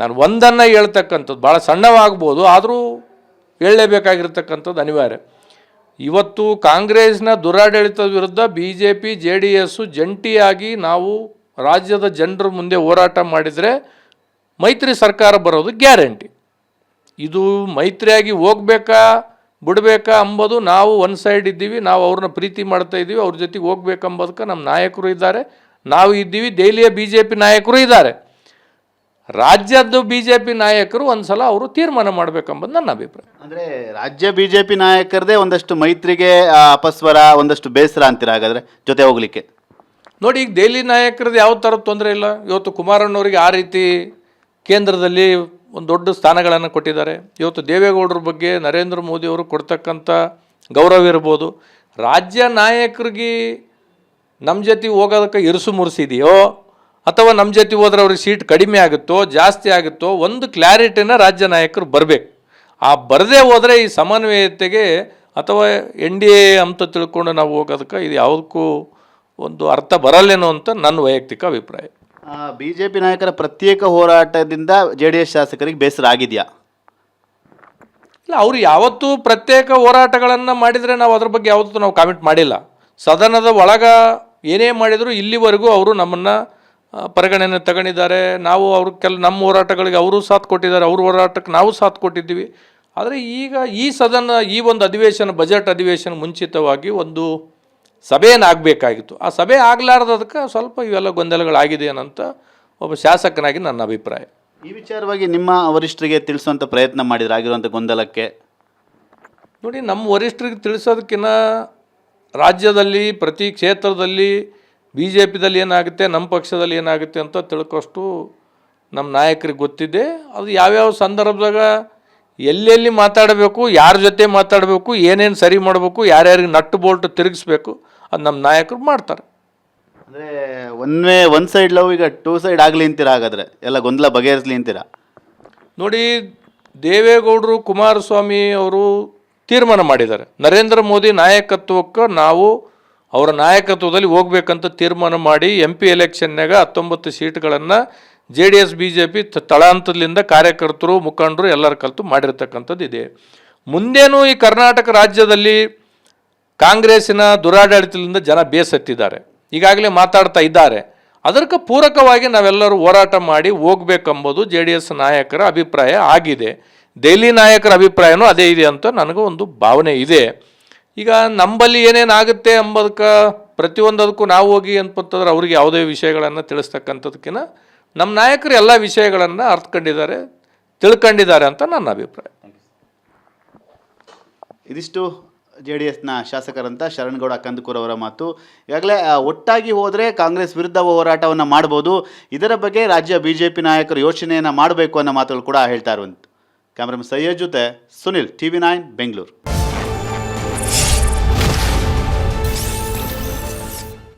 ನಾನು ಒಂದನ್ನು ಹೇಳ್ತಕ್ಕಂಥದ್ದು ಭಾಳ ಸಣ್ಣವಾಗ್ಬೋದು, ಆದರೂ ಹೇಳಲೇಬೇಕಾಗಿರ್ತಕ್ಕಂಥದ್ದು ಅನಿವಾರ್ಯ. ಇವತ್ತು ಕಾಂಗ್ರೆಸ್ನ ದುರಾಡಳಿತದ ವಿರುದ್ಧ BJP JDS ಜಂಟಿಯಾಗಿ ನಾವು ರಾಜ್ಯದ ಜನರ ಮುಂದೆ ಹೋರಾಟ ಮಾಡಿದರೆ ಮೈತ್ರಿ ಸರ್ಕಾರ ಬರೋದು ಗ್ಯಾರಂಟಿ. ಇದು ಮೈತ್ರಿಯಾಗಿ ಹೋಗ್ಬೇಕಾ ಬಿಡಬೇಕಾ ಅಂಬೋದು ನಾವು ಒನ್ ಸೈಡ್ ಇದ್ದೀವಿ, ನಾವು ಅವ್ರನ್ನ ಪ್ರೀತಿ ಮಾಡ್ತಾ ಇದ್ದೀವಿ, ಅವ್ರ ಜೊತೆಗೆ ಹೋಗ್ಬೇಕಂಬೋದಕ್ಕೆ ನಮ್ಮ ನಾಯಕರು ಇದ್ದಾರೆ, ನಾವು ಇದ್ದೀವಿ, ದೆಹಲಿಯ BJP ನಾಯಕರು ಇದ್ದಾರೆ. ರಾಜ್ಯದ BJP ನಾಯಕರು ಒಂದು ಸಲ ಅವರು ತೀರ್ಮಾನ ಮಾಡಬೇಕೆಂಬುದು ನನ್ನ ಅಭಿಪ್ರಾಯ. ಅಂದರೆ ರಾಜ್ಯ BJP ನಾಯಕರದೇ ಒಂದಷ್ಟು ಮೈತ್ರಿಗೆ ಅಪಸ್ವರ, ಒಂದಷ್ಟು ಬೇಸರ ಅಂತೀರ ಹಾಗಾದರೆ ಜೊತೆ ಹೋಗ್ಲಿಕ್ಕೆ? ನೋಡಿ, ಈಗ ದೆಹಲಿ ನಾಯಕರದ್ದು ಯಾವ ಥರದ ತೊಂದರೆ ಇಲ್ಲ. ಇವತ್ತು ಕುಮಾರಣ್ಣವರಿಗೆ ಆ ರೀತಿ ಕೇಂದ್ರದಲ್ಲಿ ಒಂದು ದೊಡ್ಡ ಸ್ಥಾನಗಳನ್ನು ಕೊಟ್ಟಿದ್ದಾರೆ. ಇವತ್ತು ದೇವೇಗೌಡರ ಬಗ್ಗೆ ನರೇಂದ್ರ ಮೋದಿಯವರು ಕೊಡ್ತಕ್ಕಂಥ ಗೌರವ ಇರ್ಬೋದು. ರಾಜ್ಯ ನಾಯಕರಿಗೆ ನಮ್ಮ ಜೊತೆ ಹೋಗೋದಕ್ಕೆ ಇರುಸು ಮುರುಸಿದೆಯೋ ಅಥವಾ ನಮ್ಮ ಜೊತೆ ಹೋದ್ರೆ ಅವ್ರಿಗೆ ಸೀಟ್ ಕಡಿಮೆ ಆಗುತ್ತೋ ಜಾಸ್ತಿ ಆಗುತ್ತೋ ಒಂದು ಕ್ಲಾರಿಟಿನ ರಾಜ್ಯ ನಾಯಕರು ಬರಬೇಕು. ಆ ಬರದೇ ಹೋದರೆ ಈ ಸಮನ್ವಯತೆಗೆ ಅಥವಾ NDA ಅಂತ ತಿಳ್ಕೊಂಡು ನಾವು ಹೋಗೋದಕ್ಕೆ ಇದು ಯಾವುದಕ್ಕೂ ಒಂದು ಅರ್ಥ ಬರಲ್ಲೇನೋ ಅಂತ ನನ್ನ ವೈಯಕ್ತಿಕ ಅಭಿಪ್ರಾಯ. BJP ನಾಯಕರ ಪ್ರತ್ಯೇಕ ಹೋರಾಟದಿಂದ JDS ಶಾಸಕರಿಗೆ ಬೇಸರ ಆಗಿದೆಯಾ? ಇಲ್ಲ, ಅವರು ಯಾವತ್ತೂ ಪ್ರತ್ಯೇಕ ಹೋರಾಟಗಳನ್ನು ಮಾಡಿದರೆ ನಾವು ಅದ್ರ ಬಗ್ಗೆ ಯಾವತ್ತೂ ನಾವು ಕಾಮೆಂಟ್ ಮಾಡಿಲ್ಲ. ಸದನದ ಒಳಗ ಏನೇ ಮಾಡಿದರೂ ಇಲ್ಲಿವರೆಗೂ ಅವರು ನಮ್ಮನ್ನು ಪರಿಗಣನೆ ತಗೊಂಡಿದ್ದಾರೆ. ನಾವು ಅವ್ರ ನಮ್ಮ ಹೋರಾಟಗಳಿಗೆ ಅವರು ಸಾಥ್ ಕೊಟ್ಟಿದ್ದಾರೆ, ಅವ್ರ ಹೋರಾಟಕ್ಕೆ ನಾವು ಸಾಥ್ ಕೊಟ್ಟಿದ್ದೀವಿ. ಆದರೆ ಈಗ ಈ ಸದನ ಈ ಒಂದು ಅಧಿವೇಶನ ಬಜೆಟ್ ಅಧಿವೇಶನ ಮುಂಚಿತವಾಗಿ ಒಂದು ಸಭೆಯನ್ನಾಗಬೇಕಾಗಿತ್ತು. ಆ ಸಭೆ ಆಗಲಾರ್ದದಕ್ಕೆ ಸ್ವಲ್ಪ ಇವೆಲ್ಲ ಗೊಂದಲಗಳಾಗಿದೆ ಅನ್ನೋಂಥ ಒಬ್ಬ ಶಾಸಕನಾಗಿ ನನ್ನ ಅಭಿಪ್ರಾಯ. ಈ ವಿಚಾರವಾಗಿ ನಿಮ್ಮ ವರಿಷ್ಠರಿಗೆ ತಿಳಿಸುವಂಥ ಪ್ರಯತ್ನ ಮಾಡಿದ್ರೆ ಆಗಿರುವಂಥ ಗೊಂದಲಕ್ಕೆ? ನೋಡಿ, ನಮ್ಮ ವರಿಷ್ಠರಿಗೆ ತಿಳಿಸೋದಕ್ಕಿಂತ ರಾಜ್ಯದಲ್ಲಿ ಪ್ರತಿ ಕ್ಷೇತ್ರದಲ್ಲಿ BJPದಲ್ಲಿ ಏನಾಗುತ್ತೆ, ನಮ್ಮ ಪಕ್ಷದಲ್ಲಿ ಏನಾಗುತ್ತೆ ಅಂತ ತಿಳ್ಕೊಷ್ಟು ನಮ್ಮ ನಾಯಕರಿಗೆ ಗೊತ್ತಿದೆ. ಅದು ಯಾವ್ಯಾವ ಸಂದರ್ಭದಾಗ ಎಲ್ಲೆಲ್ಲಿ ಮಾತಾಡಬೇಕು, ಯಾರ ಜೊತೆ ಮಾತಾಡಬೇಕು, ಏನೇನು ಸರಿ ಮಾಡಬೇಕು, ಯಾರ್ಯಾರಿಗೆ ನಟ್ಟು ಬೋಲ್ಟ್ ತಿರುಗಿಸ್ಬೇಕು, ಅದು ನಮ್ಮ ನಾಯಕರು ಮಾಡ್ತಾರೆ. ಅಂದರೆ ಒನ್ ಸೈಡ್ ಲವ್ ಈಗ 2 ಸೈಡ್ ಆಗಲಿ ಅಂತೀರ ಹಾಗಾದರೆ? ಎಲ್ಲ ಗೊಂದಲ ಬಗೆಹರಿಸಲಿ ಅಂತೀರಾ? ನೋಡಿ, ದೇವೇಗೌಡರು ಕುಮಾರಸ್ವಾಮಿ ಅವರು ತೀರ್ಮಾನ ಮಾಡಿದ್ದಾರೆ. ನರೇಂದ್ರ ಮೋದಿ ನಾಯಕತ್ವಕ್ಕೆ ನಾವು ಅವರ ನಾಯಕತ್ವದಲ್ಲಿ ಹೋಗ್ಬೇಕಂತ ತೀರ್ಮಾನ ಮಾಡಿ MP ಎಲೆಕ್ಷನ್ನಾಗ 19 ಸೀಟ್ಗಳನ್ನು JDS BJP ತಳಾಂತರದಿಂದ ಕಾರ್ಯಕರ್ತರು ಮುಖಂಡರು ಎಲ್ಲರ ಕಲಿತು ಮಾಡಿರ್ತಕ್ಕಂಥದ್ದು ಇದೆ. ಮುಂದೇನೂ ಈ ಕರ್ನಾಟಕ ರಾಜ್ಯದಲ್ಲಿ ಕಾಂಗ್ರೆಸ್ಸಿನ ದುರಾಡಳಿತದಿಂದ ಜನ ಬೇಸತ್ತಿದ್ದಾರೆ, ಈಗಾಗಲೇ ಮಾತಾಡ್ತಾ ಇದ್ದಾರೆ. ಅದಕ್ಕೆ ಪೂರಕವಾಗಿ ನಾವೆಲ್ಲರೂ ಹೋರಾಟ ಮಾಡಿ ಹೋಗ್ಬೇಕೆಂಬುದು JDS ನಾಯಕರ ಅಭಿಪ್ರಾಯ ಆಗಿದೆ. ದೆಹಲಿ ನಾಯಕರ ಅಭಿಪ್ರಾಯನೂ ಅದೇ ಇದೆ ಅಂತ ನನಗೂ ಒಂದು ಭಾವನೆ ಇದೆ. ಈಗ ನಂಬಲ್ಲಿ ಏನೇನಾಗುತ್ತೆ ಎಂಬುದಕ್ಕೆ ಪ್ರತಿಯೊಂದಕ್ಕೂ ನಾವು ಹೋಗಿ ಅಂತಂದ್ರೆ ಅವ್ರಿಗೆ ಯಾವುದೇ ವಿಷಯಗಳನ್ನು ತಿಳಿಸ್ತಕ್ಕಂಥದಕ್ಕಿಂತ ನಮ್ಮ ನಾಯಕರು ಎಲ್ಲ ವಿಷಯಗಳನ್ನು ಅರ್ಥಕೊಂಡಿದ್ದಾರೆ, ತಿಳ್ಕೊಂಡಿದ್ದಾರೆ ಅಂತ ನನ್ನ ಅಭಿಪ್ರಾಯ. ಇದಿಷ್ಟು JDSನ ಶಾಸಕರಂತ ಶರಣಗೌಡ ಕಂದಕೂರ್ ಅವರ ಮಾತು. ಈಗಾಗಲೇ ಒಟ್ಟಾಗಿ ಹೋದರೆ ಕಾಂಗ್ರೆಸ್ ವಿರುದ್ಧ ಹೋರಾಟವನ್ನು ಮಾಡ್ಬೋದು, ಇದರ ಬಗ್ಗೆ ರಾಜ್ಯ BJP ನಾಯಕರು ಯೋಚನೆಯನ್ನು ಮಾಡಬೇಕು ಅನ್ನೋ ಮಾತುಗಳು ಕೂಡ ಹೇಳ್ತಾ ಇರುವಂಥ. ಕ್ಯಾಮ್ರಾಮನ್ ಸಯ್ಯದ್ ಜೊತೆ ಸುನಿಲ್, TV9 ಬೆಂಗಳೂರು.